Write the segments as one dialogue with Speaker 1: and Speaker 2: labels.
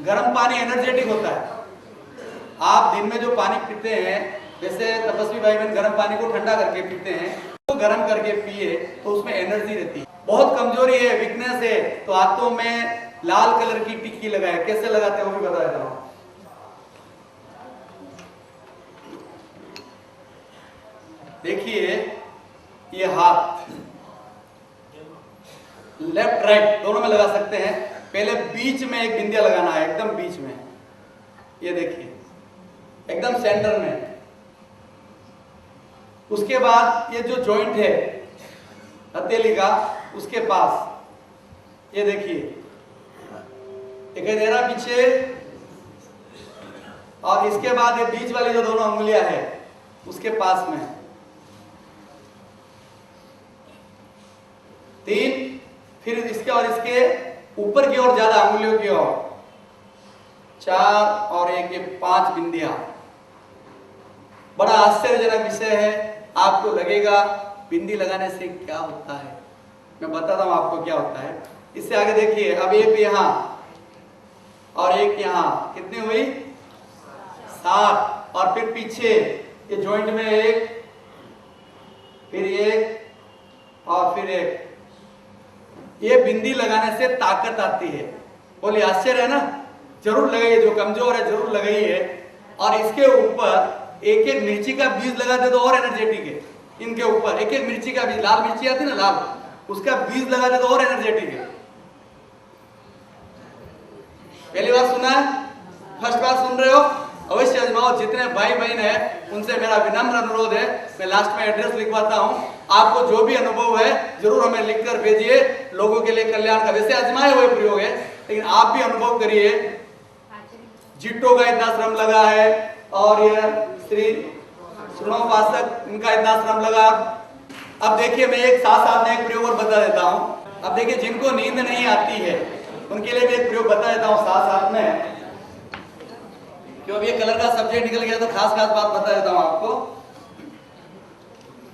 Speaker 1: गर्म पानी एनर्जेटिक होता है। आप दिन में जो पानी पीते हैं, जैसे तपस्वी भाई बहन गर्म पानी को ठंडा करके पीते हैं, तो गर्म करके पिए तो उसमें एनर्जी रहती है। बहुत कमजोरी है, वीकनेस है, तो हाथों में लाल कलर की टिक्की लगाए। कैसे लगाते हैं वो भी बता देता हूं। देखिए, ये हाथ लेफ्ट राइट दोनों में लगा सकते हैं। पहले बीच में एक बिंदिया लगाना है, एकदम बीच में। ये देखिए, एकदम सेंटर में। उसके बाद ये जो जॉइंट है हथेली का, उसके पास ये देखिए, दिखाई दे रहा पीछे। और इसके बाद ये बीच वाली जो दोनों उंगलियां है उसके पास में 3, फिर इसके और इसके ऊपर की ओर ज्यादा उंगलियों की ओर 4 और 1, ये 5 बिंदियां। बड़ा आश्चर्यजनक विषय है। आपको लगेगा बिंदी लगाने से क्या होता है, मैं बताता हूं आपको क्या होता है। इससे आगे देखिए, अब एक यहां और एक यहां, कितनी हुई? 7। और फिर पीछे ये जॉइंट में 1, फिर 1 और फिर 1। ये बिंदी लगाने से ताकत आती है। बोलिए, आश्चर्य है ना? जरूर लगाइए, जो कमजोर है जरूर लगाइए। और इसके ऊपर एक एक मिर्ची का बीज लगा दे तो और एनर्जेटिक है। इनके ऊपर एक एक मिर्ची का बीज, लाल मिर्ची आती है ना, लाल, उसका बीज लगा दे तो और एनर्जेटिक है। पहली बार सुना है? फर्स्ट बार सुन रहे हो? अवश्य आजमाओ। जितने भाई बहन है उनसे मेरा विनम्र अनुरोध है, मैं लास्ट में एड्रेस लिखवाता हूं, आपको जो भी अनुभव है जरूर हमें लिखकर भेजिए। लोगों के लिए कल्याण का वैसे आजमाए हुए प्रयोग है, लेकिन आप भी अनुभव करिए। जिट्टो का इतना श्रम लगा है, और ये श्री श्रणोपासक, इनका इतना श्रम लगा। अब देखिए, मैं एक साथ में एक प्रयोग और बता देता हूं। अब देखिए, जिनको नींद नहीं आती है उनके लिए भी एक प्रयोग बता देता हूं साथ में। क्यों, अब ये कलर का सब्जेक्ट निकल गया तो खास बात बता देता हूं आपको।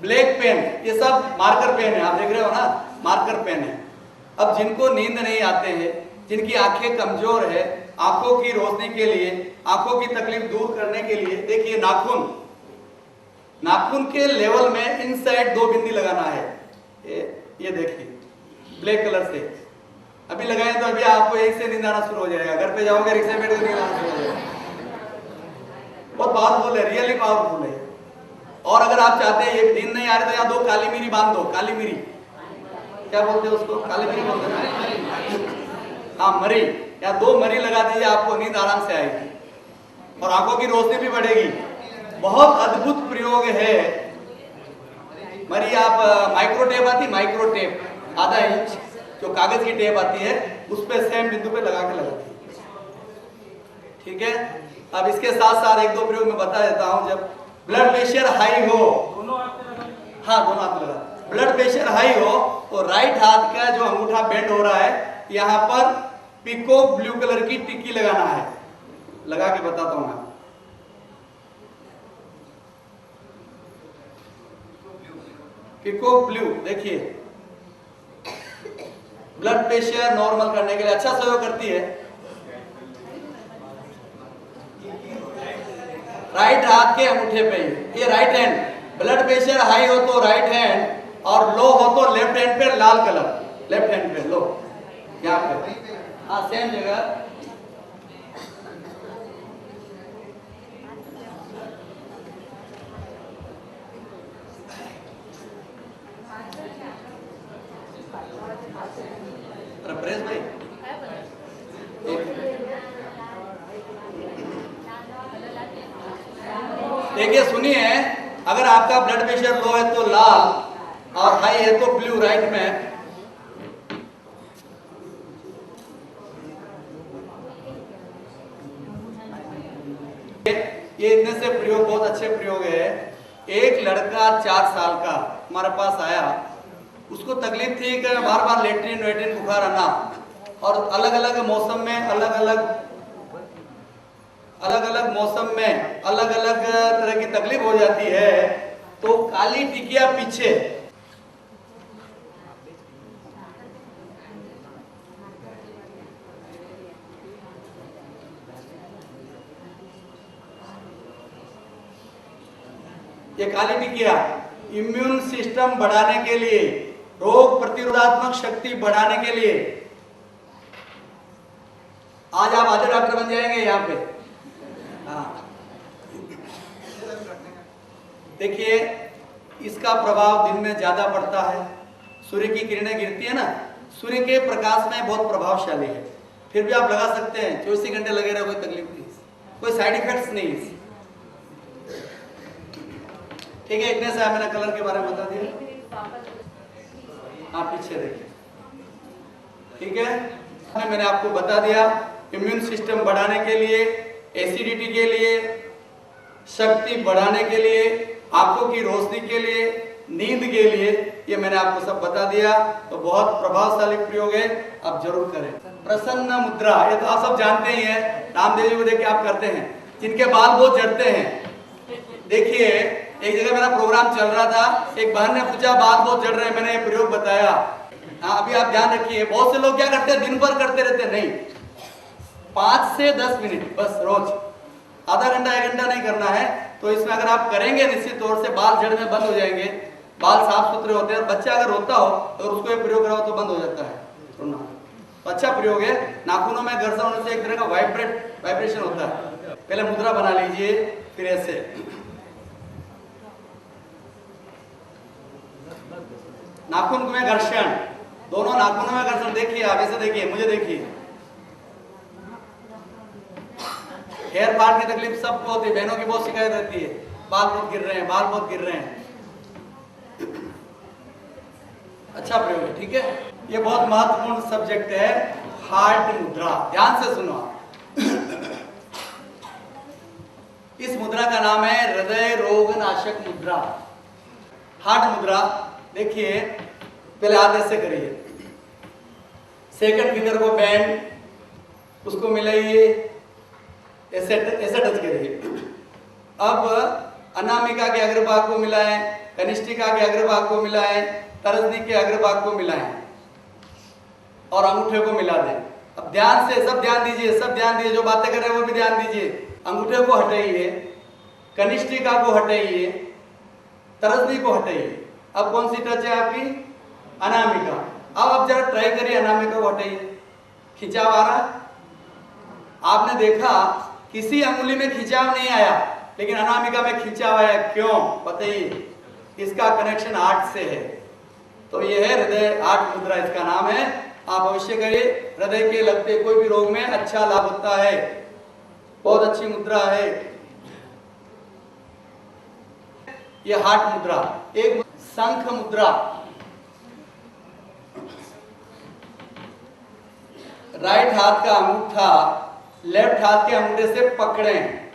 Speaker 1: ब्लैक पेन, ये सब मार्कर पेन है, आप देख रहे हो ना, मार्कर पेन है। अब जिनको नींद नहीं आते हैं, जिनकी आंखें कमजोर है, आंखों की रोशनी के लिए, आंखों की तकलीफ दूर करने के लिए, देखिए नाखून के लेवल में इनसाइड 2 बिंदी लगाना है। ये देखिए, ब्लैक कलर से अभी लगाए तो अभी आपको एक से नींद आना शुरू हो जाएगा। घर पे जाओगे, रिक्शे में बैठ कर नींद आना शुरू हो जाएगा। बहुत पावरफुल है, रियली पावरफुल है। और अगर आप चाहते हैं ये नींद नहीं आ रही तो यहाँ 2 काली मिरी बांध दो। काली मिरी, क्या बोलते हैं उसको? काली मिरी बोलते हैं, हाँ, मरी, या 2 मरी लगा दीजिए, आपको नींद आराम से आएगी और आंखों की रोशनी भी बढ़ेगी। बहुत अद्भुत प्रयोग है। मरी, आप माइक्रो टेप आती, माइक्रो टेप आधा इंच जो कागज की टेप आती है, उस पर सेम बिंदु पे लगा के लगाती है। ठीक है। अब इसके साथ साथ 1-2 प्रयोग मैं बता देता हूं। जब ब्लड प्रेशर हाई हो, हाँ, दोनों हाथ लगा, ब्लड प्रेशर हाई हो तो राइट हाथ का जो अंगूठा बेंड हो रहा है, यहां पर पीकॉक ब्लू कलर की टिक्की लगाना है। लगा के बताता हूं मैं। पीकॉक ब्लू, देखिए, ब्लड प्रेशर नॉर्मल करने के लिए अच्छा सहयोग करती है। राइट हाथ के अंगूठे पे, ये right hand, blood pressure high हो तो राइट हैंड, और लो हो तो लेफ्ट हैंड पे लाल कलर, लेफ्ट हैंड पे लो, यहाँ पे, हाँ, सेम जगह। प्रेस भाई, देखिए, सुनिए, अगर आपका ब्लड प्रेशर लो है तो लाल और हाई है तो ब्लू राइट में। ये इतने से प्रयोग बहुत अच्छे प्रयोग है। एक लड़का 4 साल का हमारे पास आया, उसको तकलीफ थी कि बार बार लेटरिन वेटरिन बुखार आना, और अलग अलग मौसम में अलग अलग मौसम में अलग अलग तरह की तकलीफ हो जाती है। तो काली टिकिया पीछे, ये काली टिकिया इम्यून सिस्टम बढ़ाने के लिए, रोग प्रतिरोधात्मक शक्ति बढ़ाने के लिए। आज आप आधे डॉक्टर बन जाएंगे यहाँ पे। हाँ, देखिए इसका प्रभाव दिन में ज्यादा पड़ता है, सूर्य की किरणें गिरती है ना, सूर्य के प्रकाश में बहुत प्रभावशाली है। फिर भी आप लगा सकते हैं, 24 घंटे लगे रहे, कोई तकलीफ नहीं, कोई साइड इफेक्ट्स नहीं। ठीक है, इतने से मैंने कलर के बारे में बता दिया। आप पीछे देखिए, ठीक है, मैंने आपको बता दिया इम्यून सिस्टम बढ़ाने के लिए, एसिडिटी के लिए, शक्ति बढ़ाने के लिए, आंखों की रोशनी के लिए, नींद के लिए, ये मैंने आपको सब बता दिया। तो बहुत प्रभावशाली प्रयोग है, आप जरूर करें। प्रसन्न मुद्रा, ये तो आप सब जानते ही हैं, रामदेव जी को देख के आप करते हैं। जिनके बाल बहुत झड़ते हैं, देखिए एक जगह मेरा प्रोग्राम चल रहा था, एक बहन ने पूछा बाल बहुत झड़ रहे हैं, मैंने ये प्रयोग बताया। हाँ, अभी आप ध्यान रखिए, बहुत से लोग क्या करते हैं, दिन भर करते रहते हैं। नहीं, 5 से 10 मिनट बस रोज, आधा घंटा 1 घंटा नहीं करना है। तो इसमें अगर आप करेंगे निश्चित तौर से बाल झड़ने बंद हो जाएंगे, बाल साफ सुथरे होते हैं। बच्चा अगर होता हो तो उसको ये प्रयोग कराओ तो बंद हो जाता है सुनना। तो अच्छा प्रयोग है। नाखूनों में घर्षण होने से एक तरह का वाइब्रेशन होता है। पहले मुद्रा बना लीजिए, फिर ऐसे नाखून में घर्षण, दोनों नाखूनों में घर्षण। देखिए आप ऐसे देखिए, मुझे देखिए। हेयर फॉल की तकलीफ सबको होती है, बहनों की बहुत शिकायत रहती है, बाल बहुत गिर रहे हैं, बाल बहुत गिर रहे हैं। अच्छा प्रयोग है, ठीक है। ये बहुत महत्वपूर्ण सब्जेक्ट है, हार्ट मुद्रा। ध्यान से सुनो। इस मुद्रा का नाम है हृदय रोग नाशक मुद्रा, हार्ट मुद्रा। देखिए पहले हाथ ऐसे करिए, सेकंड फिंगर को बैंड, उसको मिलाइए, ऐसे ऐसे टच करिए। अब अनामिका के अग्रभाग को मिलाएं, कनिष्ठिका के अग्रभाग को मिलाएं, तरजनी के अग्रभाग को मिलाएं और अंगूठे को मिला दें। अब ध्यान से सब ध्यान दीजिए, सब ध्यान दीजिए, जो बातें कर रहे हैं वो भी ध्यान दीजिए। अंगूठे को हटाइए, कनिष्ठिका को हटाइए, तरजनी को हटाइए। अब कौन सी टच है आपकी? अनामिका। अब आप जरा ट्राई करिए, अनामिका को हटाइए, खिंचाव आ रहा? आपने देखा किसी अंगुली में खिंचाव नहीं आया, लेकिन अनामिका में खिंचाव आया। क्यों बताइए? इसका कनेक्शन हार्ट से है। तो ये है हृदय हार्ट मुद्रा, इसका नाम है। आप अवश्य करिए, हृदय के लगते कोई भी रोग में अच्छा लाभ होता है, बहुत अच्छी मुद्रा है ये हार्ट मुद्रा। एक शंख मुद्रा, राइट हाथ का अंगूठा लेफ्ट हाथ के अंगूठे से पकड़ें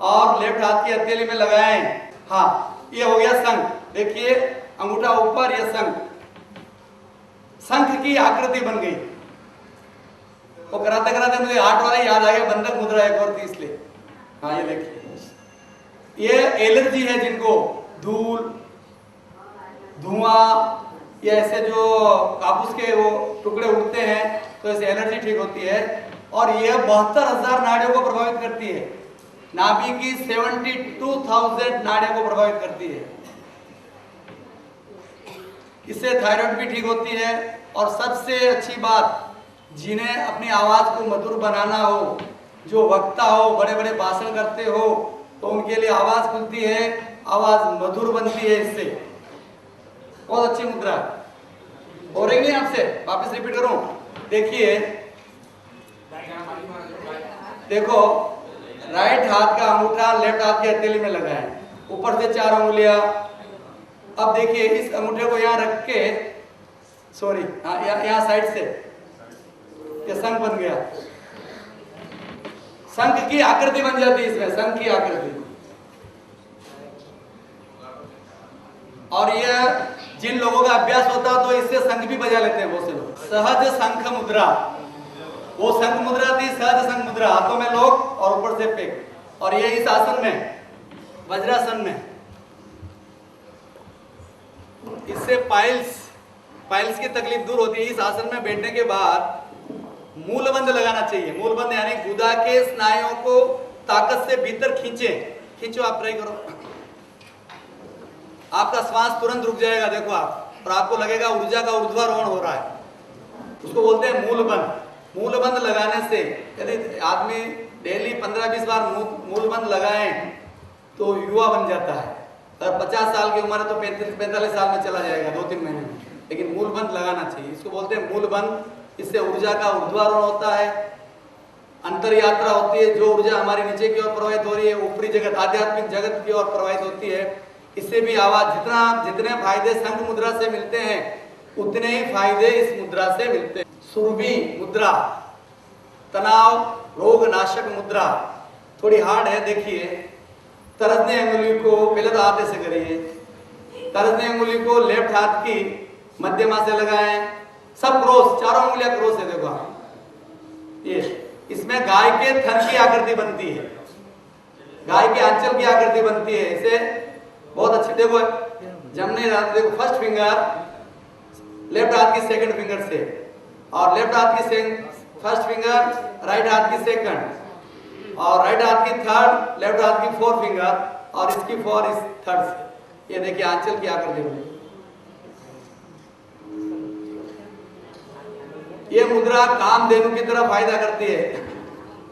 Speaker 1: और लेफ्ट हाथ की हथेली में लगाएं। हाँ, ये हो गया शंख। देखिए अंगूठा ऊपर, ये शंख, शंख की आकृति बन गई। वो कराते कराते मुझे हार्ट वाला याद आ गया, बंधक मुद्रा एक और थी इसलिए। हाँ ये देखिए, ये एलर्जी है जिनको धूल, धुआं, ये ऐसे जो कापूस के वो टुकड़े उड़ते हैं तो ऐसे एलर्जी ठीक होती है। और यह 72,000 नाड़ियों को प्रभावित करती है। नाभि की 72,000 नाड़ियों को प्रभावित करती है। इससे थायराइड भी ठीक होती है। और सबसे अच्छी बात, जिन्हें अपनी आवाज को मधुर बनाना हो, जो वक्ता हो, बड़े बड़े भाषण करते हो, तो उनके लिए आवाज खुलती है, आवाज मधुर बनती है इससे। बहुत अच्छी मुद्रा। हो रही नहीं आपसे? वापस रिपीट करूं? देखिए, देखो राइट हाथ का अंगूठा लेफ्ट हाथ की हथेली में लगाएं, ऊपर से 4 उंगलियां। अब देखिए इस अंगूठे को यहाँ रख के, सॉरी हाँ, यहाँ साइड से ये शंख बन गया। शंख की आकृति बन जाती है इसमें, शंख की आकृति। और यह जिन लोगों का अभ्यास होता है तो इससे शंख भी बजा लेते हैं बहुत से लोग। सहज शंख मुद्रा, वो शंख मुद्रा थी, सहज शंख मुद्रा। हाथों में लोग और ऊपर से फेंक। और ये इस आसन में, वज्रासन में, इससे पाइल्स की तकलीफ दूर होती है। इस आसन में बैठने के बाद मूलबंध लगाना चाहिए। मूलबंध यानी गुदा के स्नायुओं को ताकत से भीतर खींचे। खींचो, आप ट्राई करो। आपका श्वास तुरंत रुक जाएगा, देखो आप, और आपको लगेगा ऊर्जा का ऊर्ध्वारोहण हो रहा है। उसको बोलते हैं मूलबंध। मूलबंध लगाने से यदि आदमी डेली 15-20 बार मूलबंध लगाएं तो युवा बन जाता है। अगर 50 साल की उम्र है तो 35-45 साल में चला जाएगा 2-3 महीने में, लेकिन मूलबंध लगाना चाहिए। इसको बोलते हैं मूलबंध। इससे ऊर्जा का ऊर्ध्वारोहण होता है, अंतर यात्रा होती है, जो ऊर्जा हमारी नीचे की ओर प्रवाहित हो रही है ऊपरी जगत आध्यात्मिक जगत की ओर प्रवाहित होती है। इससे भी आवाज जितने फायदे शंख मुद्रा से मिलते हैं उतने ही फायदे इस मुद्रा से मिलते हैं। सुरभि मुद्रा, तनाव रोग नाशक मुद्रा, थोड़ी हार्ड है, देखिए। तर्जनी अंगुली को पहले तो हाथ से करिए, तर्जनी अंगुली को लेफ्ट हाथ की मध्यमा से लगाएं, सब क्रॉस, चारों उंगलियां क्रॉस है, देखो ये। इसमें गाय के थन की आकृति बनती है, गाय के आंचल की आकृति बनती है। इसे बहुत अच्छी, देखो जमने देखो, फर्स्ट फिंगर लेफ्ट हाथ की सेकंड फिंगर से, और लेफ्ट हाथ की फर्स्ट फिंगर राइट हाथ की सेकंड, और राइट हाथ की थर्ड, लेफ्ट हाथ की फोर्थ फिंगर, और इसकी फोर इस थर्ड से। ये देखिए आंचल की आकृति बनी। ये मुद्रा कामधेनु की तरह फायदा करती है।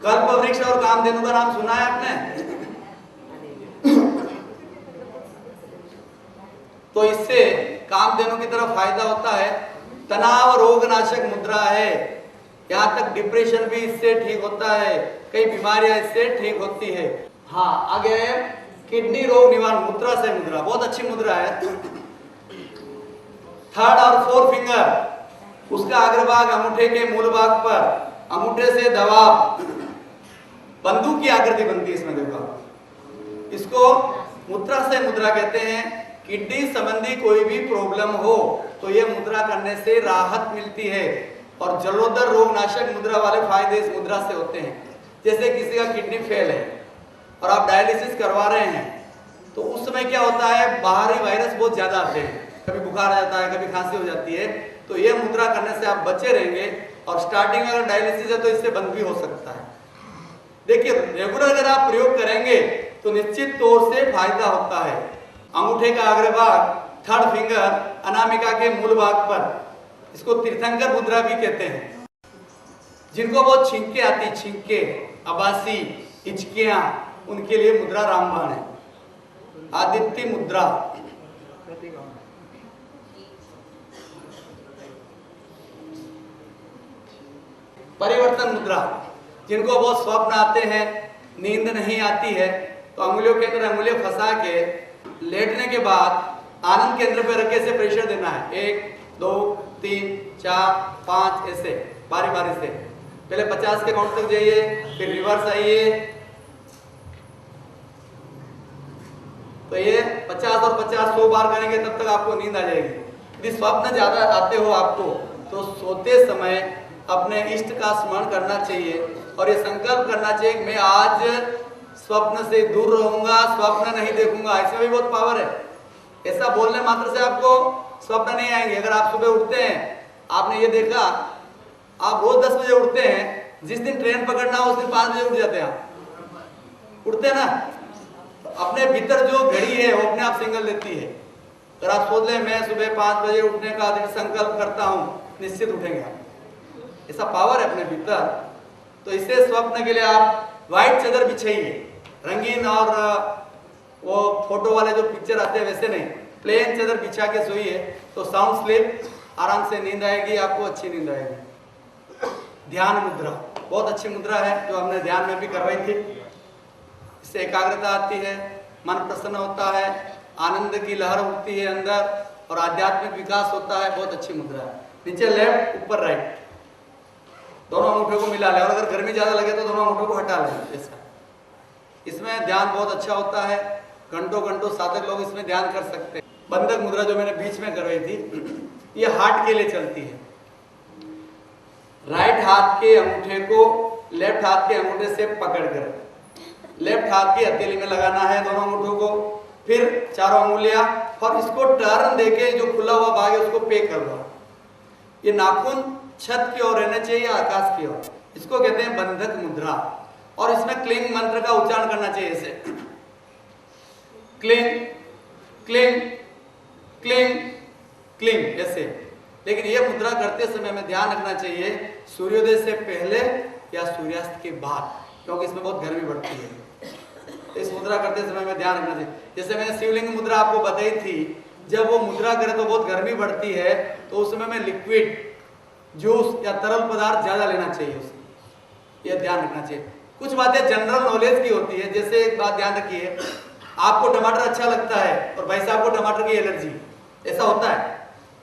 Speaker 1: कल्प वृक्ष और कामधेनु का नाम सुना है आपने? तो इससे कामधेनु की तरफ फायदा होता है। तनाव रोग नाशक मुद्रा है, यहाँ तक डिप्रेशन भी इससे ठीक होता है, कई बीमारियां इससे ठीक होती है। हाँ, आगे किडनी रोग निवारण मुद्रा से मुद्रा, बहुत अच्छी मुद्रा है। थर्ड और फोर्थ फिंगर, उसका अग्रभाग अंगूठे के मूल भाग पर, अंगूठे से दबाव, बंदूक की आकृति बनती है इसमें, देखो। इसको मुद्रा से मुद्रा कहते हैं। किडनी संबंधी कोई भी प्रॉब्लम हो तो ये मुद्रा करने से राहत मिलती है, और जलोदर रोग नाशक मुद्रा वाले फायदे इस मुद्रा से होते हैं। जैसे किसी का किडनी फेल है और आप डायलिसिस करवा रहे हैं, तो उस समय क्या होता है, बाहरी वायरस बहुत ज्यादा आते हैं, कभी बुखार आ जाता है, कभी खांसी हो जाती है। तो ये मुद्रा करने से आप बचे रहेंगे, और स्टार्टिंग में अगर डायलिसिस है तो इससे बंद भी हो सकता है। देखिए, रेगुलर अगर आप प्रयोग करेंगे तो निश्चित तौर से फायदा होता है। अंगूठे का अग्रभाग, थर्ड फिंगर अनामिका के मूल भाग पर, इसको तीर्थंकर मुद्रा भी कहते हैं। जिनको बहुत छींके आती, छींके, अबासी, हिचकियां, उनके लिए मुद्रा रामबाण है। आदित्य मुद्रा, परिवर्तन मुद्रा, जिनको बहुत स्वप्न आते हैं, नींद नहीं आती है, तो अंगुलियों के अंदर अंगुलियां फंसा के लेटने के बाद आनंद केंद्र पे रखे से प्रेशर देना है। 1 2 3 4 5 ऐसे बारी बारी से। पहले 50 के काउंट तक जाइए, फिर रिवर्स आइए। तो ये 50 और 50 100 बार करेंगे, तब तक आपको नींद आ जाएगी। यदि स्वप्न ज्यादा आते हो आपको, तो सोते समय अपने इष्ट का स्मरण करना चाहिए, और ये संकल्प करना चाहिए कि मैं आज स्वप्न से दूर रहूंगा, स्वप्न नहीं देखूंगा। इसमें भी बहुत पावर है। ऐसा बोलने मात्र से आपको स्वप्न नहीं आएंगे। अगर आप सुबह उठते हैं, आपने ये देखा, आप रोज 10 बजे उठते हैं, जिस दिन ट्रेन पकड़ना हो उस दिन 5 बजे उठ जाते हैं, आप उठते हैं ना। तो अपने भीतर जो घड़ी है वो अपने आप सिग्नल देती है। अगर आप सोच लें मैं सुबह 5 बजे उठने का दिन संकल्प करता हूँ, निश्चित उठेंगे आप। ऐसा पावर है अपने भीतर। तो इससे स्वप्न के लिए आप व्हाइट चादर बिछाइए, रंगीन और वो फोटो वाले जो पिक्चर आते हैं वैसे नहीं, प्लेन चादर बिछा के सोइए, तो साउंड स्लीप, आराम से नींद आएगी, आपको अच्छी नींद आएगी। ध्यान मुद्रा बहुत अच्छी मुद्रा है, जो हमने ध्यान में भी करवाई थी। इससे एकाग्रता आती है, मन प्रसन्न होता है, आनंद की लहर उठती है अंदर, और आध्यात्मिक विकास होता है। बहुत अच्छी मुद्रा है। नीचे लेफ्ट, ऊपर राइट, दोनों अंगूठों को मिला लें, और अगर गर्मी ज्यादा लगे तो दोनों अंगूठों को हटा लें। ऐसा इसमें ध्यान बहुत अच्छा होता है। घंटों घंटों साधक लोग इसमें ध्यान कर सकते हैं। बंधक मुद्रा जो मैंने बीच में करवाई थी, ये हार्ट के लिए चलती है। राइट हाथ के अंगूठे को लेफ्ट हाथ के अंगूठे से पकड़कर लेफ्ट हाथ की हथेली में लगाना है, दोनों अंगूठों को, फिर चारों अंगुलियां, और इसको टर्न देके जो खुला हुआ भाग है उसको पे कर दो। ये नाखून छत की ओर रहना चाहिए, आकाश की ओर। इसको कहते हैं बंधक मुद्रा। और इसमें क्लिंग मंत्र का उच्चारण करना चाहिए। ऐसे क्लिंग क्लिंग क्लिंग क्लिंग ऐसे। लेकिन ये मुद्रा करते समय में ध्यान रखना चाहिए सूर्योदय से पहले या सूर्यास्त के बाद, क्योंकि इसमें बहुत गर्मी बढ़ती है। इस मुद्रा करते समय में ध्यान रखना चाहिए। जैसे मैंने शिवलिंग मुद्रा आपको बताई थी, जब वो मुद्रा करे तो बहुत गर्मी बढ़ती है, तो उस समय में लिक्विड जूस या तरल पदार्थ ज्यादा लेना चाहिए उसमें, यह ध्यान रखना चाहिए। कुछ बातें जनरल नॉलेज की होती है। जैसे एक बात ध्यान रखिए, आपको टमाटर अच्छा लगता है और भाई साहब को टमाटर की एलर्जी, ऐसा होता है।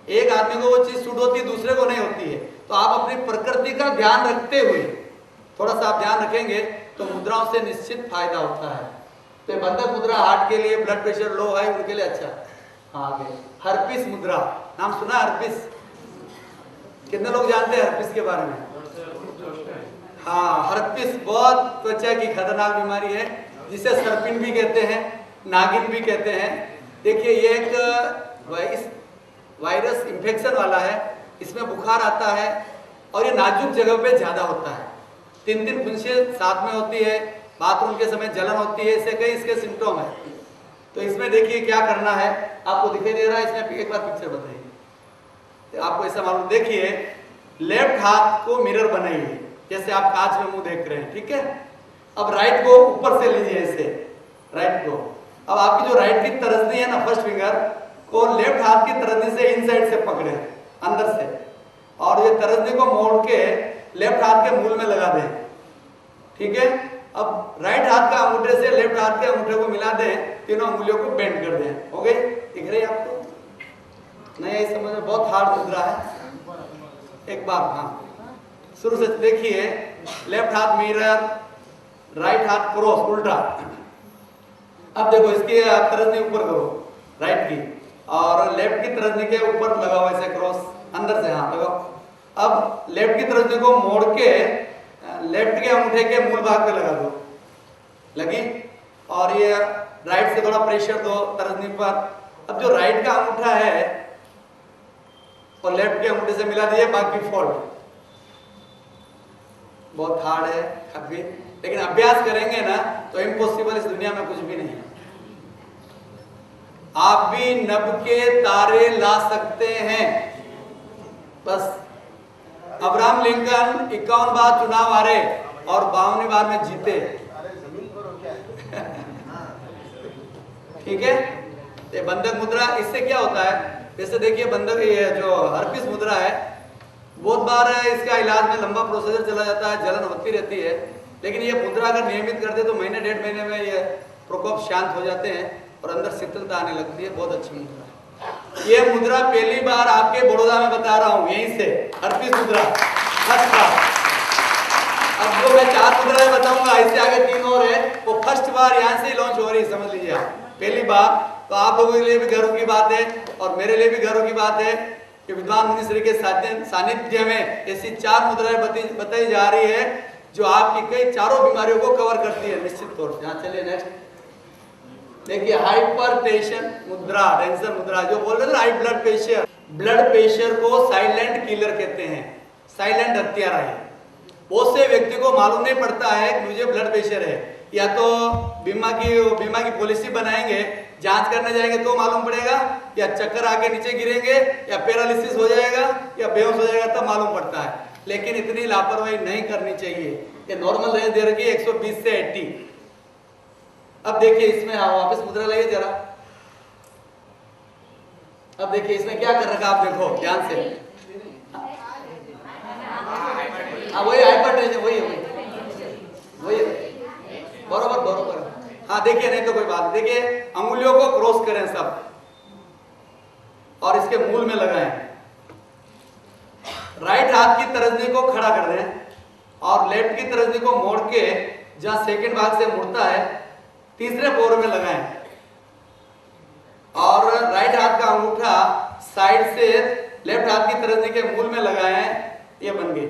Speaker 1: एक आदमी को वो चीज सूट होती है, दूसरे को नहीं होती है। तो आप अपनी प्रकृति का ध्यान रखते हुए थोड़ा सा आप ध्यान रखेंगे तो मुद्राओं से निश्चित फायदा होता है। तो बंधक मुद्रा हार्ट के लिए, ब्लड प्रेशर लो है उनके लिए अच्छा। हाँ, आगे हर्पिस मुद्रा, नाम सुना हर्पिस? कितने लोग जानते हैं हर्पिस के बारे में? हाँ, हर्पिस बहुत त्वचा की खतरनाक बीमारी है, जिसे सर्पिन भी कहते हैं, नागिन भी कहते हैं। देखिए, ये एक वायरस इंफेक्शन वाला है। इसमें बुखार आता है और ये नाजुक जगह पे ज्यादा होता है। 3-3 फुंसियां साथ में होती है, बाथरूम के समय जलन होती है, ऐसे कई इसके सिम्टम है। तो इसमें देखिए क्या करना है, आपको दिखाई दे रहा है इसमें, एक बार पिक्चर बताइए तो आपको ऐसा मालूम। देखिए, लेफ्ट हाथ को मिरर बनाइए, जैसे आप कांच में मुंह देख रहे हैं, ठीक है। अब राइट को ऊपर से लीजिए ऐसे, राइट को। अब आपकी जो राइट की तरजनी है ना, फर्स्ट फिंगर को लेफ्ट हाथ की तरजनी से इनसाइड से पकड़े, अंदर से, और ये तरजनी को मोड़ के लेफ्ट हाथ के मूल में लगा दें, ठीक है। अब राइट हाथ का अंगूठे से लेफ्ट हाथ के अंगूठे को मिला दें, तीनों उंगलियों को बेंड कर दें। हो गई? दिख रही है आपको? नहीं समझ में, बहुत हार्ड मुद्रा है। एक बार हाँ शुरू से देखिए, लेफ्ट हाथ मिरर, राइट हाथ क्रॉस उल्टा। अब देखो, इसकी तरजनी ऊपर करो राइट की, और लेफ्ट की तरजनी के ऊपर लगाओ ऐसे क्रॉस, अंदर से हाँ लगाओ। अब लेफ्ट की तरजनी को मोड़ के लेफ्ट के अंगूठे के मूल भाग पे लगा दो, लगी। और ये राइट से थोड़ा प्रेशर दो तरजनी पर। अब जो राइट का अंगूठा है और लेफ्ट के अंगूठे से मिला दिए, बाकी फोल्ड। बहुत हार्ड है काफी, लेकिन अभ्यास करेंगे ना तो इम्पॉसिबल इस दुनिया में कुछ भी नहीं है। आप भी नभ के तारे ला सकते हैं। बस अब्राहम लिंकन 51 बार चुनाव हारे और 52वीं बार में जीते। ठीक है। ये बंधक मुद्रा, इससे क्या होता है, जैसे देखिए बंधक, ये जो हर्पिस मुद्रा है, बहुत बार इसका इलाज में लंबा प्रोसीजर चला जाता है, जलन होती रहती है। लेकिन ये मुद्रा अगर नियमित करते तो महीने 1.5 महीने में ये प्रकोप शांत हो जाते हैं और अंदर शीतलता आने लगती है। बहुत अच्छी मुद्रा है ये मुद्रा। पहली बार आपके बड़ौदा में बता रहा हूँ, यहीं से हर्पिस मुद्रा फर्स्ट बार। अब जो मैं 4 मुद्राएं बताऊंगा, इससे आगे 3 और है, वो फर्स्ट बार यहाँ से ही लॉन्च हो रही है, समझ लीजिए आप, पहली बार। तो आप लोगों के लिए भी गर्व की बात है और मेरे लिए भी गर्व की बात है कि विद्वान मुनिश्री के सानिध्य में ऐसी 4 मुद्राएं बताई जा रही है जो आपकी कई चारों बीमारियों को कवर करती है निश्चित तौर से। यहाँ चलिए नेक्स्ट देखिए, हाइपरटेंशन मुद्रा, टेंशन मुद्रा, जो बोल रहे थे high blood pressure. Blood pressure को साइलेंट किलर कहते हैं, साइलेंट हत्यारा है। बहुत से व्यक्ति को मालूम नहीं पड़ता है कि मुझे ब्लड प्रेशर है, या तो बीमा की पॉलिसी बनाएंगे, जांच करने जाएंगे तो मालूम पड़ेगा, या चक्कर आके नीचे गिरेंगे, या पैरालिसिस हो जाएगा, या बेहोश हो जाएगा, तब मालूम पड़ता है। लेकिन इतनी लापरवाही नहीं करनी चाहिए। ये नॉर्मल रेंज दे रखी है 120 से 80। अब देखिए इसमें वापस मुद्रा लगे जरा। अब देखिए इसमें क्या कर रखा, आप देखो ध्यान से। वही हाइपरटेंशन, वही बरोबर। हाँ देखिए, नहीं तो कोई बात। देखिए अंगुलियों को क्रॉस करें सब और इसके मूल में लगाएं। राइट हाथ की तरजनी को खड़ा कर दें और लेफ्ट की तरजनी को मोड़ के जहां सेकंड भाग से मुड़ता है, तीसरे पोर में लगाएं और राइट हाथ का अंगूठा साइड से लेफ्ट हाथ की तरजनी के मूल में लगाएं। ये बन गई।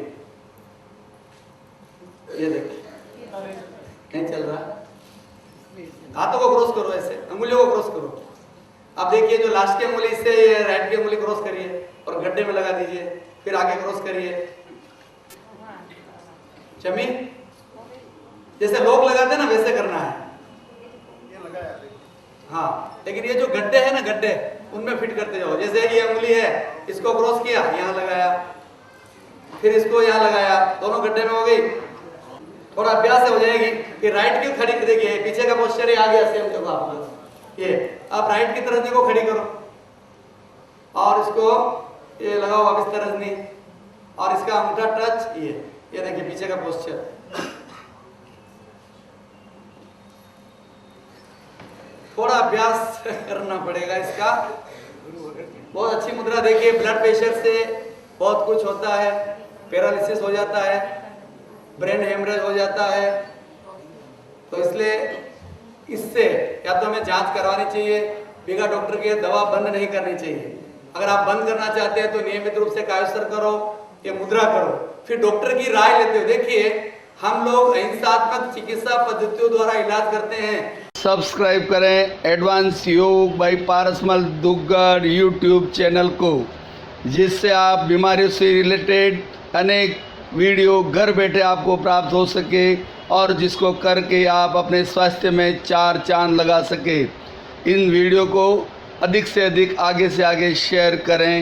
Speaker 1: ये देखिए नहीं चल रहा, हाथों को क्रॉस करो, ऐसे अंगुलियों को क्रॉस करो। अब देखिए जो लास्ट की अंगुली से राइट की अंगुली क्रॉस करिए और गड्ढे में लगा दीजिए, फिर आगे क्रॉस करिए। चमी जैसे लोग लगाते हैं ना, वैसे करना है। हाँ, लेकिन ये जो गड्ढे है ना, गड्ढे उनमें फिट करते जाओ। जैसे ये उंगली है, इसको क्रॉस किया, यहाँ लगाया, फिर इसको यहाँ लगाया, दोनों गड्ढे में हो गई। थोड़ा अभ्यास से हो जाएगी। फिर राइट की खड़ी, देखिए पीछे का पोस्चर है, आ गया सेम देखो आप। ये आप राइट की तरफ देखो, खड़ी करो और इसको ये लगाओ वापस तरफ नहीं, और इसका अंगूठा टच, ये देखिए पीछे का पोस्चर। थोड़ा अभ्यास करना पड़ेगा इसका। बहुत अच्छी मुद्रा देखिए। ब्लड प्रेशर से बहुत कुछ होता है, पैरालिसिस हो जाता है, ब्रेन हेमरेज हो जाता है, तो इसलिए इससे या तो हमें जांच करवानी चाहिए, बिना डॉक्टर के दवा बंद नहीं करनी चाहिए। अगर आप बंद करना चाहते हैं तो नियमित रूप से कायस्तर करो, ये मुद्रा करो, फिर डॉक्टर की राय लेते हो। देखिए हम लोग अहिंसात्मक चिकित्सा पद्धतियों द्वारा इलाज करते हैं।
Speaker 2: सब्सक्राइब करें एडवांस योग by Parasmal Duggar YouTube channel को, जिससे आप बीमारियों से रिलेटेड अनेक वीडियो घर बैठे आपको प्राप्त हो सके और जिसको करके आप अपने स्वास्थ्य में चार चांद लगा सके। इन वीडियो को अधिक से अधिक आगे से आगे शेयर करें।